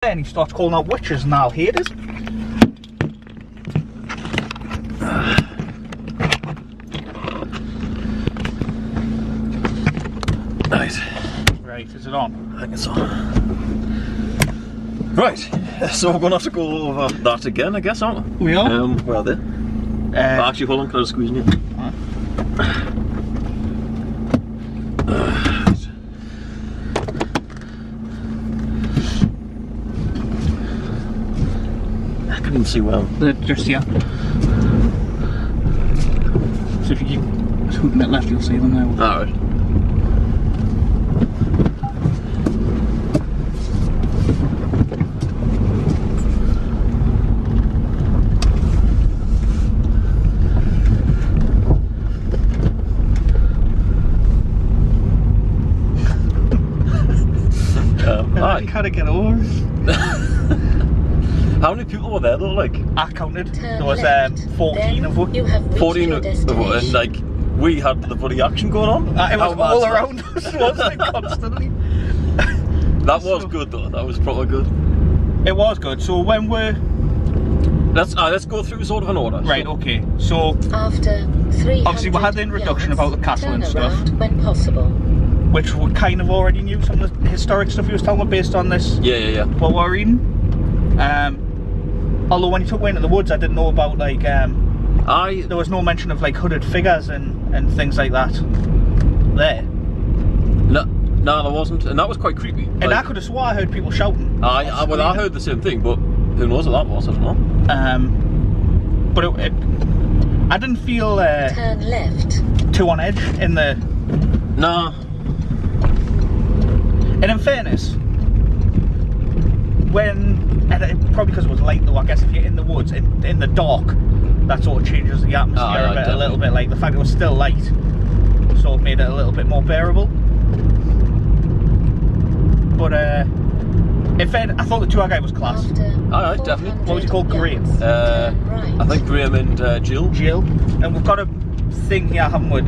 And he starts calling out witches and I'll hate it. Right, is it on? I think it's on. Right, so we're going to have to go over that again, I guess, aren't we? We are? Where are they? Actually, hold on, can I just squeeze in here? I can't even see well. They're just here. So if you keep hooting it left, you'll see them now. Alright. I can't get over. How many people were there though? Like, I counted. There was 14 of them. 14 of them, and like we had the bloody action going on. It was all around us, wasn't it? Constantly. That was good though. That was probably good. It was good. So when we're let's go through sort of an order. Right. Okay. So after 300 obviously we had the introduction about the castle and stuff, when possible, which we kind of already knew. Some of the historic stuff he was telling us based on this. Yeah. What we're reading. Although when he took me into the woods, I didn't know about like there was no mention of like hooded figures and things like that there. No, there wasn't, and that was quite creepy. And I could have swore I heard people shouting. I heard the same thing, but who knows what that was? I don't know. But I didn't feel turn left. Too on edge in the. Nah. And in fairness, probably because it was light though, I guess if you're in the woods, in the dark, that sort of changes the atmosphere a little bit. Like the fact it was still light sort of made it a little bit more bearable. But in fairness, I thought the tour guide was class. Alright, definitely. What was he called? Graham? I think Graham and Jill. Jill. And we've got a thing here, haven't we?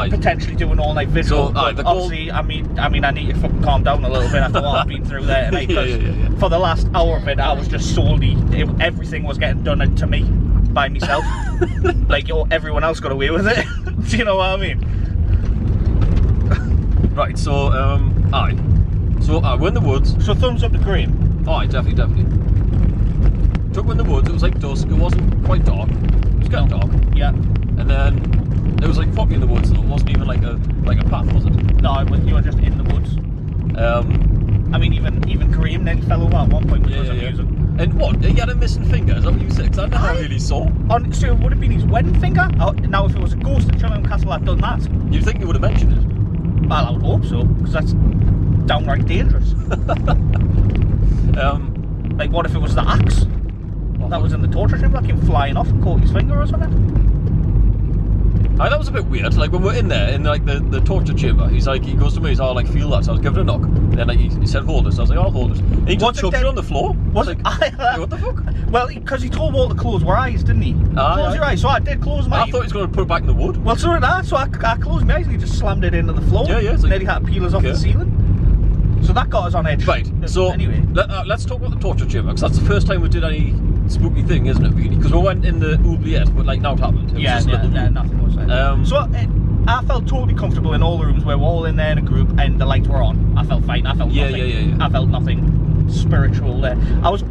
Potentially do an all-night visual. So, obviously, I mean, I need to fucking calm down a little bit after what I've been through there tonight. Yeah. For the last hour of it, I was just solely everything was getting done to me by myself. Like everyone else got away with it. Do you know what I mean? Right. So So we're in the woods. So thumbs up to Graham. Alright, definitely. Took in the woods. It was like dusk. It wasn't quite dark. It was getting dark. Yeah. And then. It was like foggy in the woods, so it wasn't even like a path, was it? No, you were just in the woods. I mean, even Graham nearly fell over at one point because of music. And what? He had a missing finger? Is that what you said? Because I never really saw. So it would have been his wedding finger. Now, if it was a ghost at Chillingham Castle, I'd done that. You'd think he would have mentioned it? Well, I would hope so, because that's downright dangerous. Like, what if it was the axe that was in the torture chamber that came flying off and caught his finger or something? That was a bit weird. Like when we're in there in like the torture chamber, he goes to me, he's all like, feel that. So I was giving it a knock. And then like he said, hold it. So I was like, I'll hold it. And he just chucked it on the floor. Was it? Like, what the fuck? Well, because he told Walt to close our eyes, didn't he? Close your eyes. So I did close my eyes. I thought he was going to put it back in the wood. Well, so did I. So I closed my eyes and he just slammed it into the floor. Yeah. And then he had to peel us off the ceiling. So that got us on edge. Right. So anyway, let's talk about the torture chamber, because that's the first time we did any spooky thing, isn't it? Really? Because we went in the oubliette, but like now it happened. It was nothing was there. So I felt totally comfortable in all the rooms where we're all in there in a group and the lights were on. I felt fine. I felt nothing. Yeah. I felt nothing spiritual there. I was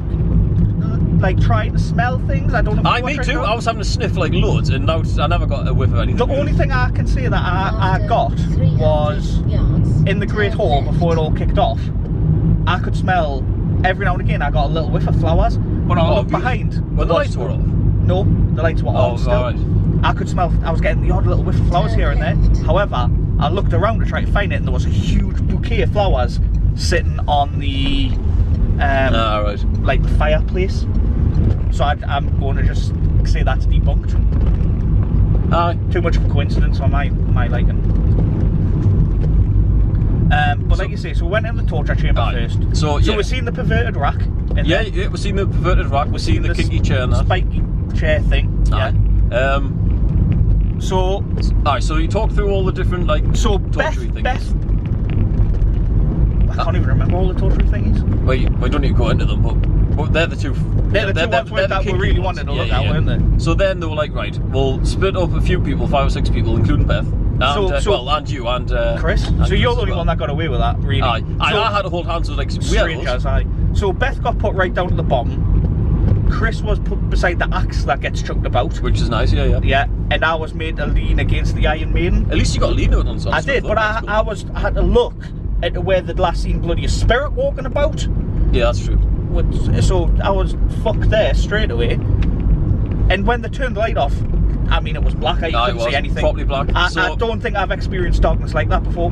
like trying to smell things. I don't know. Me too. I was having a sniff like loads, and now I never got a whiff of anything. The only thing I can say that I got was in the Great Hall before it all kicked off. I could smell every now and again. I got a little whiff of flowers, but I looked behind. Well, the lights were off. No, the lights were on still. Right. I could smell. I was getting the odd little whiff of flowers here and there. However, I looked around to try to find it, and there was a huge bouquet of flowers sitting on the like the fireplace. So I'm going to just say that's debunked. Too much of a coincidence on my liking. But like you say, so we went in the torture chamber first. So we've seen the perverted rack. Yeah, we've seen the perverted rack. We've seen the kinky chair and that. Spiky chair thing. Yeah. So you talk through all the different like torture things. I can't even remember all the torture thingies. Well, we don't need to go into them, but they're the two. They're the two ones that we really wanted to look at, weren't they? So then they were like, right, we'll split up a few people, 5 or 6 people, including Beth. And, and you and Chris. And so you're the only one that got away with that, really. Aye. I had to hold hands with like strangers. Aye. So Beth got put right down to the bottom. Chris was put beside the axe that gets chucked about, which is nice. Yeah. And I was made to lean against the Iron Maiden. At least you got to lean on something. I did, but I had to look at where the last seen bloody spirit walking about. Yeah, that's true. So I was fucked there straight away. And when they turned the light off, I mean, it was black. I couldn't see anything. Properly black. I don't think I've experienced darkness like that before.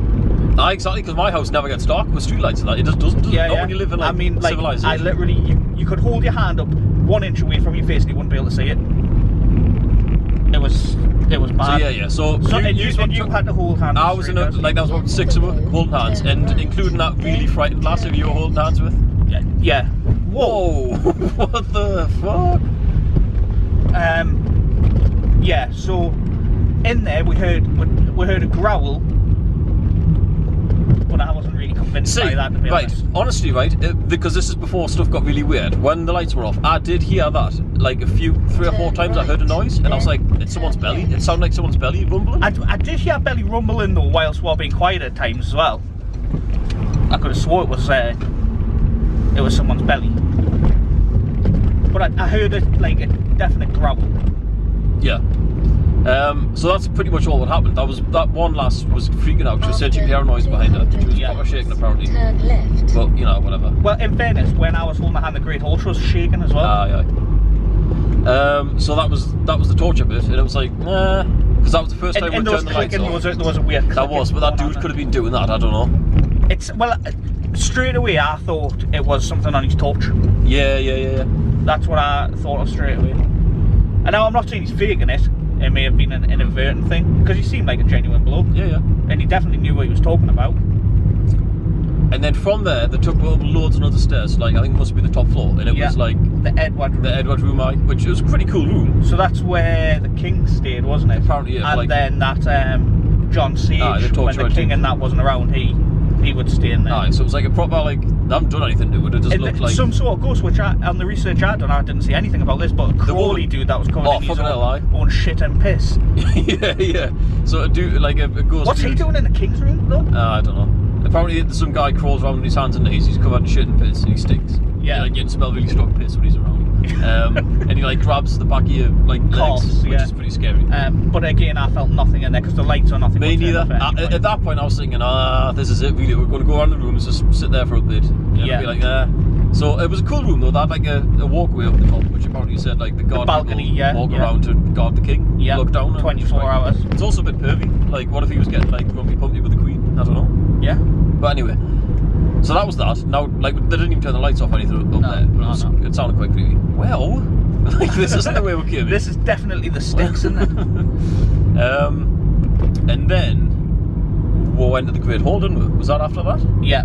Exactly, because my house never gets dark with streetlights and that. It just doesn't. Not when you live in like civilization. I literally, you could hold your hand up 1 inch away from your face and you wouldn't be able to see it. It was bad. So you had to hold hands. I was in there was about 6 of us holding hands, and including that really frightened lass who you were holding hands with. Yeah. Whoa! What the fuck? Yeah. So in there we heard a growl, but I wasn't really convinced by that, to be honest. Honestly, because this is before stuff got really weird. When the lights were off, I did hear that like 3 or 4 times. I heard a noise, and I was like, "It's someone's belly." It sounded like someone's belly rumbling. I did hear belly rumbling though, whilst we were being quiet at times as well. I could have swore it was someone's belly, but I heard it like a definite growl. Yeah. So that's pretty much all what happened. That one lass was freaking out. She said she could hear a noise behind her. She was proper shaking apparently. Turn left. But you know, whatever. Well, in fairness, when I was holding my hand, the Great Hall, she was shaking as well. Aye. So that was the torture bit, and it was like, nah, because that was the first time we turned the lights off. There was a weird clicking. That was, but that dude could have been doing that. I don't know. Straight away I thought it was something on his torch. Yeah. That's what I thought of straight away. And now I'm not saying he's faking it. It may have been an inadvertent thing, because he seemed like a genuine bloke. Yeah. And he definitely knew what he was talking about. And then from there, they took loads and other stairs. Like, I think it must have been the top floor. And it was like the Edward room. Which was a pretty cool room. So that's where the king stayed, wasn't it? Apparently, yeah. And then that John Sage, when the king and that wasn't around, he would stay in there. Aye, so it was like a proper, like, they haven't done anything to it. It just looked like some sort of ghost, which on the research I done, I didn't see anything about this, but a Crawley dude that was covered in his own shit and piss. yeah. So a ghost. What's he doing in the king's room though? I don't know. Apparently some guy crawls around with his hands and knees, he's covered in shit and piss, and he stinks. Yeah. You can smell really strong piss when he's around. And he like grabs the back of your legs, which is pretty scary. But again, I felt nothing in there because the lights are nothing. Me neither. At that point I was thinking, this is it really, we're going to go around the room and just sit there for a bit. Yeah. Be like, So it was a cool room though. They had like a walkway up the top, which apparently said like the guard balcony, walk around to guard the king. Yeah. Look down. 24 hours. It's also a bit pervy. Like, what if he was getting like grumpy pumpy with the queen? I don't know. Yeah. But anyway, so that was that. Now, like, they didn't even turn the lights off or anything up there. But it sounded quite creepy. Well, like, this isn't the way we came in. This is definitely the sticks, isn't it? And then we went to the Great Hall, didn't we? Was that after that? Yeah.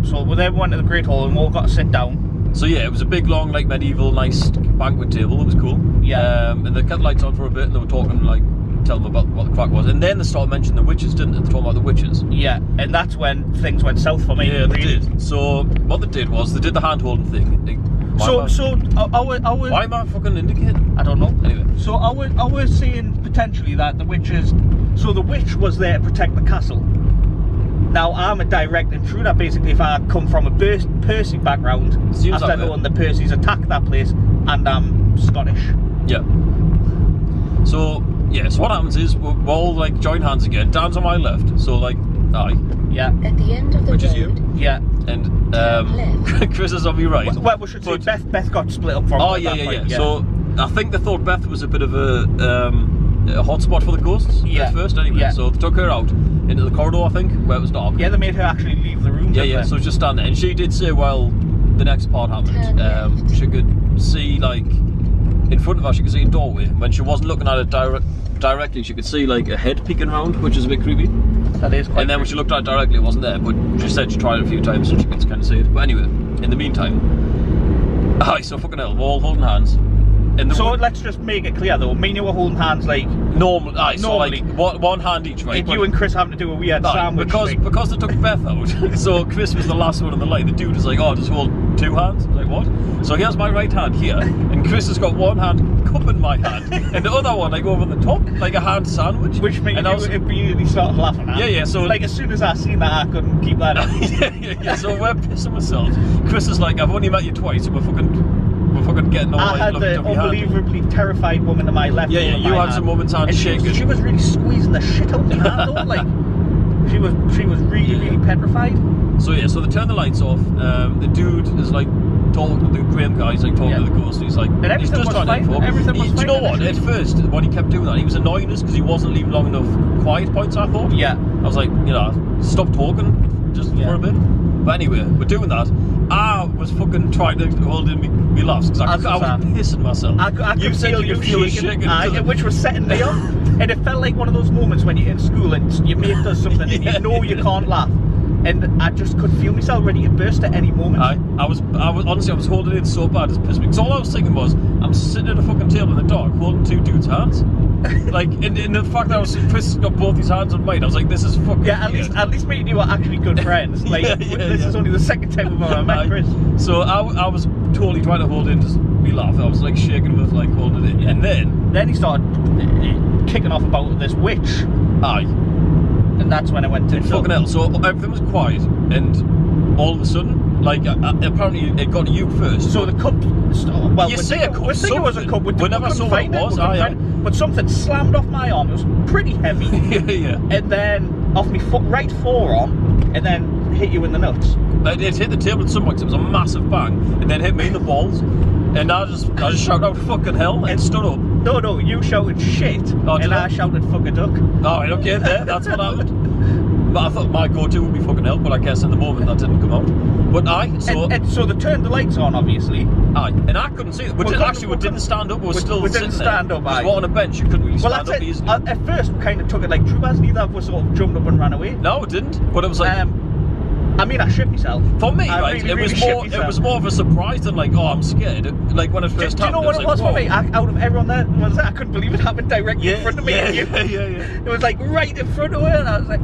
So we then went to the Great Hall and we all got to sit down. So yeah, it was a big, long, like medieval, nice banquet table. It was cool. Yeah. And they kept the lights on for a bit, and they were talking, like, telling them about what the crack was. And then they started mentioning the witches, didn't they? They were talking about the witches. Yeah, and that's when things went south for me. Yeah, they did. So what they did was they did the hand-holding thing. Why am I fucking indicating? I don't know. Anyway. So I was saying potentially that the witches. So the witch was there to protect the castle. Now I'm a direct intruder. Basically, if I come from a Percy background, after knowing the Percys attacked that place, and I'm Scottish. Yeah. So what happens is we'll all like join hands again. Dan's on my left, so like aye. Yeah. At the end of the Which road. is you. Yeah. And Chris is on me right. Well, we should say Beth got split up from. Oh yeah. So I think they thought Beth was a bit of a hotspot for the ghosts at first. Anyway, so they took her out into the corridor, I think, where it was dark. Yeah, they made her actually leave the room. Yeah. So just stand there, and she did say while the next part happened, she could see like in front of her, she could see a doorway. When she wasn't looking at it directly, she could see like a head peeking around, which is a bit creepy. That is quite And then when she looked at it directly, it wasn't there, but she said she tried it a few times so she could kind of see it. But anyway, in the meantime, so fucking hell, we're all holding hands. And so let's just make it clear though. Me and you were holding hands like normally. So normally. like one hand each, right? Like you and Chris having to do a weird sandwich thing. Because they took Beth out. So Chris was the last one on the line. The dude was like, "Oh, just hold two hands." I'm like, what? So here's my right hand here, and Chris has got one hand cupping my hand, and the other one like over the top, like a hand sandwich. Which made you immediately start laughing at. Yeah. So like as soon as I seen that, I couldn't keep that up. yeah. So we're pissing ourselves. Chris is like, "I've only met you twice, and we're fucking getting all I like had the unbelievably terrified woman to my left. Yeah. You had some woman's hand shaking. She was really squeezing the shit out of my hand though, like she was really petrified. So yeah, so they turn the lights off. The dude is like talking to the Graham guy. He's like talking to the ghost. He's like, and he's just trying to inform. Everything was fine. Do you know what? At first, when he kept doing that, he was annoying us because he wasn't leaving long enough quiet points. I thought. Yeah. I was like, stop talking just for a bit. But anyway, we're doing that. I was fucking trying to hold in me laughs because I was pissing myself. I could feel you shaking, which was setting me off. And it felt like one of those moments when you're in school and your mate does something and you know you can't laugh. And I just could feel myself ready to burst at any moment. I was honestly, I was holding it so bad, it's pissed me. Because all I was thinking was, I'm sitting at a fucking table in the dark holding two dudes' hands. Like, in the fact that Chris got both his hands on mine, I was like, this is fucking weird. At least me and you were actually good friends. Like, this is only the second time we've ever met Chris. So I was totally trying to hold in just me laugh. I was like shaking with like holding it in. And then he started kicking off about this witch. Aye. And that's when I went to fucking hell. So everything was quiet, and all of a sudden, like apparently it got to you first. So the cup. Well, you say a cup. We think it was a cup. We never saw what it was. But something slammed off my arm. It was pretty heavy. yeah. And then off my right forearm, and then hit you in the nuts. It hit the table at some point. It was a massive bang, and then hit me in the balls. And I just shouted out "fucking hell" and stood up. No, you shouted shit, and I shouted "fuck a duck." Oh, right, okay, that's what happened. But I thought my go-to would be "fucking hell," but I guess in the moment that didn't come out. But so they turned the lights on, obviously. Aye, and I couldn't see it. We didn't stand up. We were still sitting there. Stand up. We were on a bench. You couldn't really stand up easily. At first, we kind of took it like troopers. Neither of us sort of jumped up and ran away. No, it didn't. But it was like. I mean, I shit myself. For me, right, it was more of a surprise than like, oh, I'm scared. Like when it first happened. Do you know what it was for me? Out of everyone there, I couldn't believe it happened directly in front of me. Yeah. It was like right in front of her, and I was like.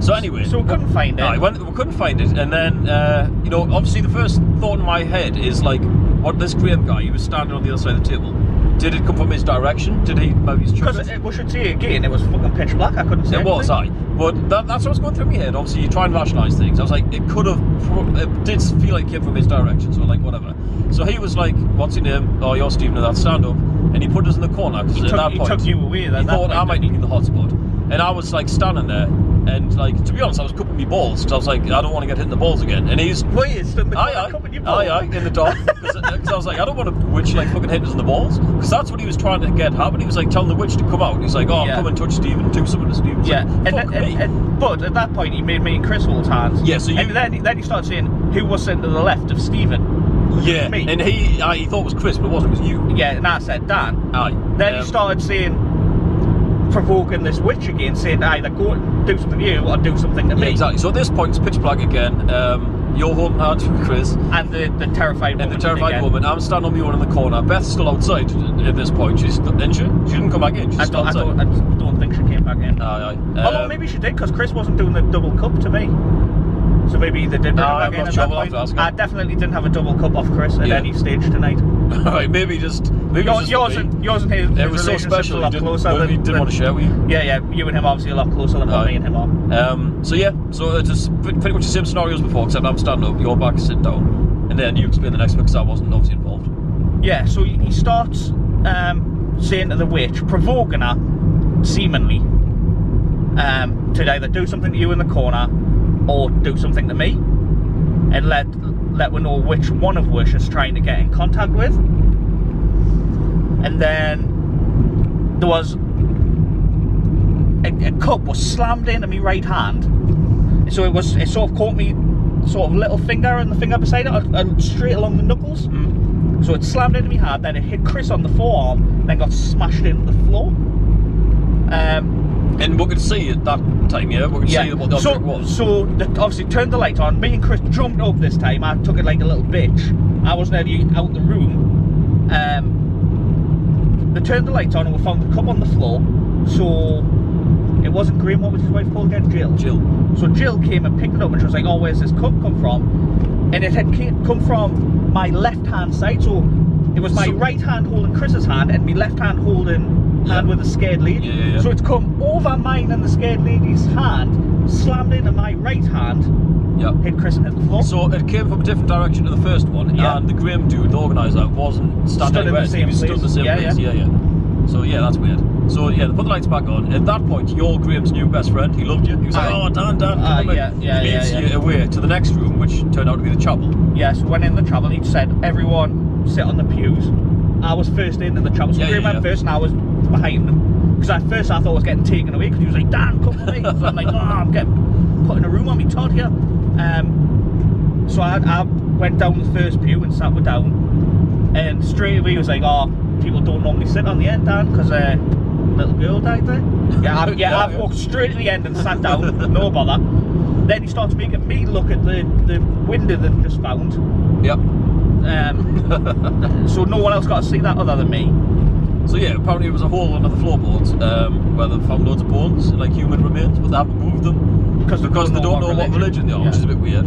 So anyway, we couldn't find it. We couldn't find it, and then obviously the first thought in my head is like, what this Graham guy? He was standing on the other side of the table. Did it come from his direction? Did he maybe stupid? Because we should see it again. It was fucking pitch black. I couldn't see it. It was, but that's what was going through my head. Obviously, you try and rationalise things. I was like, it could have. It did feel like it came from his direction. So like, whatever. So he was like, "What's your name? Oh, you're Stephen. That stand up." And he put us in the corner because at that point he took you away. He thought I might be in the hotspot, and I was like standing there. And like, to be honest, I was cupping my balls because I was like, I don't want to get hit in the balls again. And he's in the dark because I was like, I don't want a witch like fucking hit us in the balls because that's what he was trying to get happen. He was like telling the witch to come out. He's like, oh, come and touch Stephen, do something to Stephen. Yeah, but at that point, he made me and Chris hold hands. Yeah, so and then he started saying who was sitting to the left of Stephen. Yeah, me. And he thought it was Chris, but it wasn't. It was you. Yeah, and I said Dan. Aye. Then he started saying. Provoking this witch again, saying either go do something to you or do something to me. Exactly. So at this point, it's pitch black again. You're holding hands with Chris and the terrified woman. And the terrified woman. I'm standing on my own in the corner. Beth's still outside at this point. She didn't come back in. She's still outside. I don't think she came back in. Aye. Although maybe she did because Chris wasn't doing the double cup to me. So maybe they did bring her back in at that point. I definitely didn't have a double cup off Chris at any stage tonight. Alright, maybe yours and his. It was so special. A lot closer he didn't want to share with you. Yeah. You and him obviously a lot closer than what me and him are. So it's just pretty much the same scenario as before, except I'm standing up, you're back sitting down, and then you explain the next one because I wasn't obviously involved. Yeah. So he starts saying to the witch, provoking her, seemingly, to either do something to you in the corner or do something to me, and let we know which one of which is trying to get in contact with. And then there was a cup was slammed into my right hand, so it sort of caught me sort of little finger and the finger beside it and straight along the knuckles. So it slammed into my hand, then it hit Chris on the forearm, then got smashed into the floor. And we could see at that time, we could see what the object was. So they obviously turned the light on. Me and Chris jumped up this time. I took it like a little bitch. I was nearly out the room. they turned the lights on and we found the cup on the floor. So it wasn't Graham, what was his wife called again? Jill. So Jill came and picked it up and she was like, oh, where's this cup come from? And it had come from my left hand side, so it was my right hand holding Chris's hand and my left hand holding hand with the scared lady. So it's come over mine and the scared lady's hand, slammed into my right hand, hit Chris and hit the floor. So it came from a different direction to the first one, and the Graham dude, the organiser, wasn't standing where he was stood in the same place. So yeah, that's weird. So yeah, they put the lights back on. At that point, you're Graham's new best friend. He loved you. He was like, oh, Dan, come in. He leads you away to the next room, which turned out to be the chapel. Yes, we went in the chapel. He said, everyone sit on the pews. I was first into the chapel. So Graham went first and I was behind him. Because at first I thought I was getting taken away because he was like, Dan, come with me. So I'm like, oh, I'm getting put in a room on me Todd here. So I went down the first pew and sat down. And straight away he was like, oh, people don't normally sit on the end, Dan, because little girl died there. I've walked straight to the end and sat down, no bother. Then he starts making me look at the window that he just found. So no one else got to see that other than me. So yeah, apparently it was a hole under the floorboards where they found loads of bones, like human remains, but they haven't moved them because they don't know what religion they are, which is a bit weird.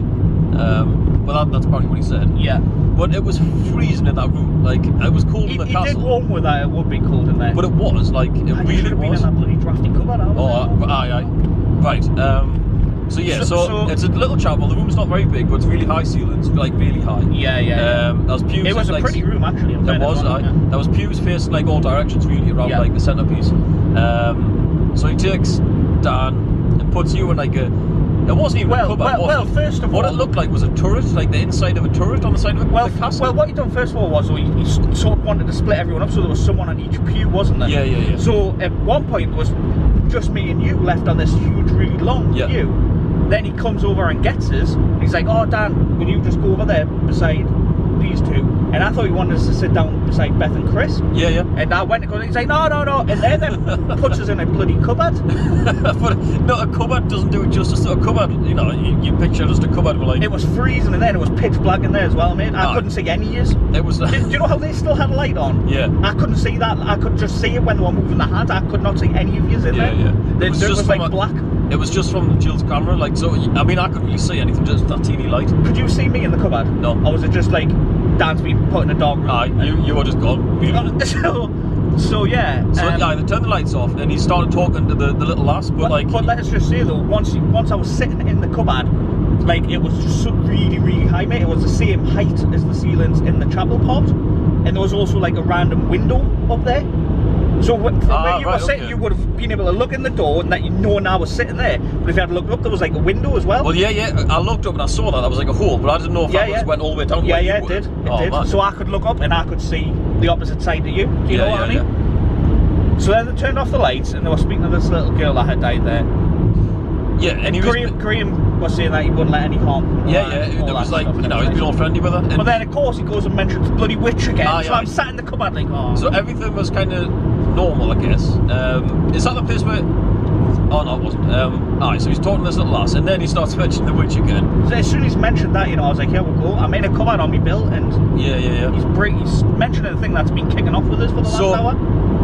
But that's apparently what he said. Yeah. But it was freezing in that room. Like, it was cold in the castle. He did warn with that it would be cold in there. But it was, like, it really should have been in that bloody drafty cupboard. Aye. Right. So yeah, so it's a little chapel. The room's not very big, but it's really high ceilings, like really high. There was pews. It was a pretty room actually. There was pews facing like all directions, really around like the centerpiece. So he takes Dan and puts you in like a. It wasn't even a cupboard. First of all, what it looked like was a turret, like the inside of a turret on the side of the castle. Well, what he done first of all was he sort of wanted to split everyone up, so there was someone on each pew, wasn't there? Yeah. So at one point it was just me and you left on this huge, really long pew. Then he comes over and gets us. He's like, oh, Dan, will you just go over there beside these two? And I thought he wanted us to sit down beside Beth and Chris. Yeah. And I went to go, and he's like, no. And then puts us in a bloody cupboard. But no, a cupboard doesn't do it justice to a cupboard. You know, you picture just a cupboard with like... It was freezing in there, and it was pitch black in there as well, mate. I couldn't see any years. It was... Do you know how they still had a light on? Yeah. I couldn't see that. I could just see it when they were moving the hands. I could not see any of yous in there. It was like black. It was just from Jill's camera, like, so, I mean, I couldn't really see anything, just that teeny light. Could you see me in the cupboard? No. Or was it just like, Dan's been put in a dark room? Aye, you were just gone. So yeah. They turned the lights off and he started talking to the little lass, but let's just say though, once I was sitting in the cupboard, like, it was just so really, really high, mate. It was the same height as the ceilings in the chapel part. And there was also like a random window up there. So from where you were sitting, you would have been able to look in the door and that no one now was sitting there. But if you had looked up, there was like a window as well. Well, yeah. I looked up and I saw that. That was like a hole, but I didn't know if that went all the way down. It did. Man. So I could look up and I could see the opposite side to you. Do you know what I mean? Yeah. So then they turned off the lights and they were speaking to this little girl that had died there. Yeah, and Graham was saying that he wouldn't let any harm. It was like, you know, he's been all friendly with her. But then, of course, he goes and mentions the bloody witch again. I'm sat in the cupboard like, oh. So everything was kind of normal, I guess. Is that the place where... Oh, no, it wasn't. So he's talking to this little lass, and then he starts mentioning the witch again. So as soon as he mentioned that, you know, I was like, here we go. I made a cupboard on me bill, and... Yeah. He's mentioning the thing that's been kicking off with us for the last hour.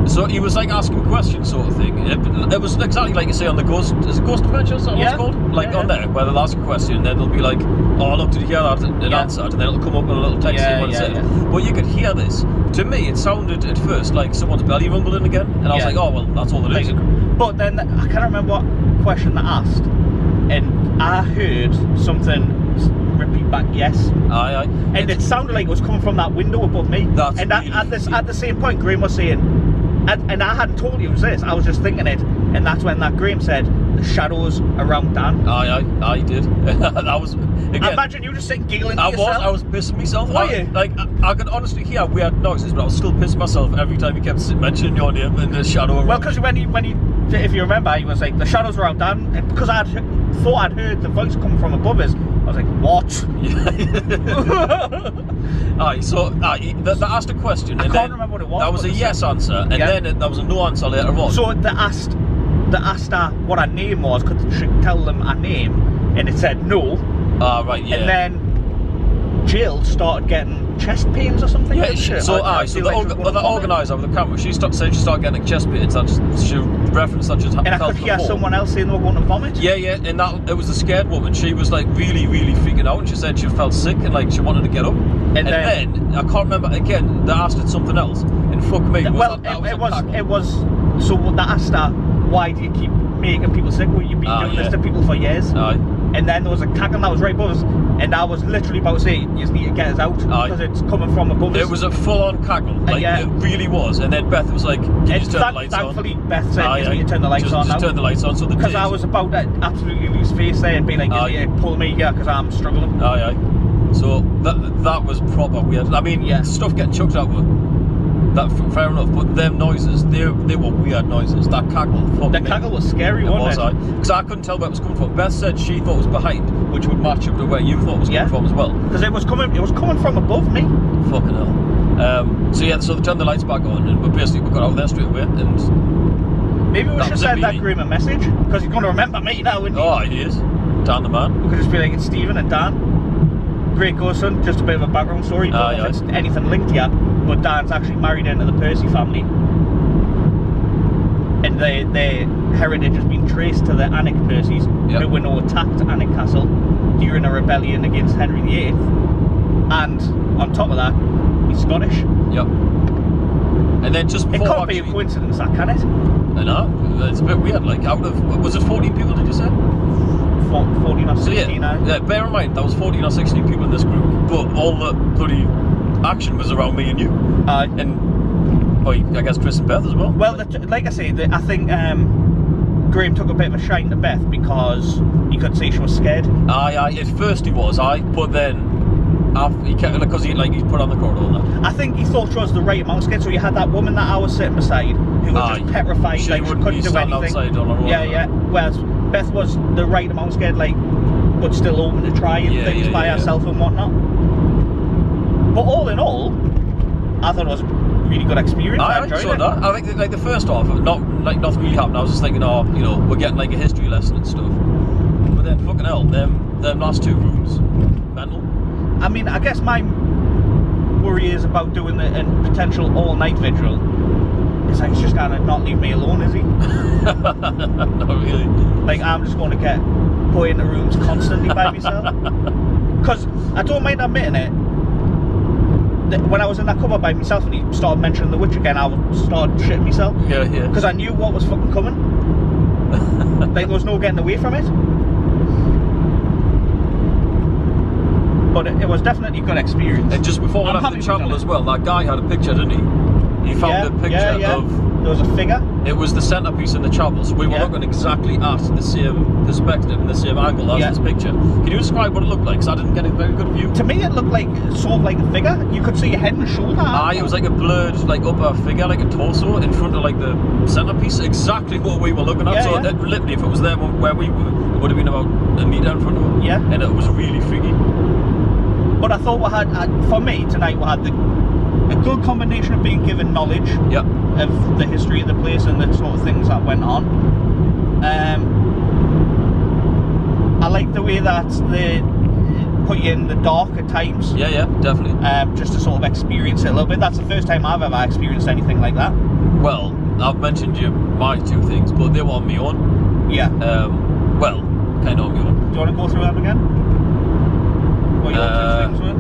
So he was like asking questions, sort of thing. It was exactly like you say on the Ghost. Is it Ghost Adventures? Is that what it's called? Like on there, where they'll ask a question, and then they'll be like, "Oh, look, did you hear that?" And answered, and then it'll come up in a little text saying what it said. But you could hear this. To me, it sounded at first like someone's belly rumbling again, and I was like, "Oh, well, that's all it is." But then I can't remember what question they asked, and I heard something repeat back, yes. Aye. And it sounded like it was coming from that window above me. At the same point, Graham was saying. And I hadn't told you it was this. I was just thinking it, and that's when that Graham said the shadows around Dan. I did. I was again. I imagine you just sitting giggling to yourself. I was pissing myself. Were you? I could honestly hear weird noises, but I was still pissing myself every time he kept mentioning your name and the shadow around. Well, because when he, if you remember, he was like the shadows around Dan, and because I thought I'd heard the voice coming from above us. I was like, what? They asked a question. I can't remember what it was. That was a yes answer, and then there was a no answer later on. So they asked her what her name was, could she tell them her name, and it said no. Right, yeah. And then Jill started getting chest pains or something. Yeah, didn't she? so I so feel the, like she was going the to vomit. organiser of the camera, she said she started getting chest pains, and she referenced that she'd And I felt could hear before. someone else saying they were going to vomit. Yeah, and that it was a scared woman. She was like really, really freaking out, and she said she felt sick and like she wanted to get up. And then I can't remember again. They asked her something else, and fuck me. It was. So they asked her, why do you keep making people sick? Well, you've been doing this to people for years. And then there was a cackle that was right above us, and I was literally about to say, you just need to get us out because it's coming from above us. It was a full-on cackle, like it really was. And then Beth was like, "Can you just turn the lights on?" Thankfully, Beth said, "You need to turn the lights on now." Just turn the lights on, so because I was about to absolutely lose face there and be like, "You need to pull me here because I'm struggling." So that was proper weird. I mean, stuff getting chucked out with. That fair enough, but them noises, they were weird noises. That cackle, the cackle was scary, wasn't it? Because I couldn't tell where it was coming from. Beth said she thought it was behind, which would match up to where you thought it was coming from as well. Because it was coming from above me. Fucking hell. So they turned the lights back on, and we got out there straight away. And maybe we should send that Graham a message because he's going to remember me now. Isn't he? Oh, he is. Dan the man. We could just be like, it's Stephen and Dan. Great son, just a bit of a background story. Don't know if it's anything linked yet, but Dan's actually married into the Percy family, and their heritage has been traced to the Alnwick Percys, who were now attacked Alnwick Castle during a rebellion against Henry VIII. And on top of that, he's Scottish. Yep. And then just before it can't be a coincidence, that can it? I know. It's a bit weird. Like, out of was it 14 people? Did you say? 14 or 16 now. Yeah, bear in mind, that was 14 or 16 people in this group, but all the bloody action was around me and you. And, I guess Chris and Beth as well. Well, like I say, I think Graham took a bit of a shine to Beth because he could see she was scared. At first he was, but then after he kept, because he put on the corridor and that. I think he thought she was the right amount scared, so you had that woman that I was sitting beside who was just petrified, she couldn't do anything. Outside on her own, whereas Beth was the right amount scared, but still open to try things by herself and whatnot. But all in all, I thought it was a really good experience. I enjoyed it. I think the first half, nothing really happened. I was just thinking, we're getting a history lesson and stuff. But then, fucking hell, them last two rooms, mental. I mean, I guess my worry is about doing a potential all-night vigil. It's like, he's just gonna not leave me alone, is he? Not really. Like, I'm just going to get put into rooms constantly by myself. Because I don't mind admitting it, when I was in that cupboard by myself and he started mentioning the witch again, I started shitting myself. Yeah. Because I knew what was fucking coming. Like, there was no getting away from it. But it was definitely a good experience. And just before we left the chapel as well, that guy had a picture, didn't he? He found a picture of... There was a figure. It was the centrepiece in the chapel, so we were looking exactly at the same perspective and the same angle as this picture. Can you describe what it looked like? Because I didn't get a very good view. To me, it looked like sort of like a figure. You could see your head and shoulder. It was like a blurred, upper figure, like a torso in front of the centrepiece. Exactly what we were looking at. Literally, if it was there where we were, it would have been about a metre in front of him. Yeah. And it was really freaky. But I thought we had, for me tonight, we had a good combination of being given knowledge of the history of the place and the sort of things that went on. I like the way that they put you in the dark at times. Yeah, definitely. Just to sort of experience it a little bit. That's the first time I've ever experienced anything like that. Well, I've mentioned my two things, but they were on my own. Yeah. Kind of on my own. Do you want to go through them again? What your two things were?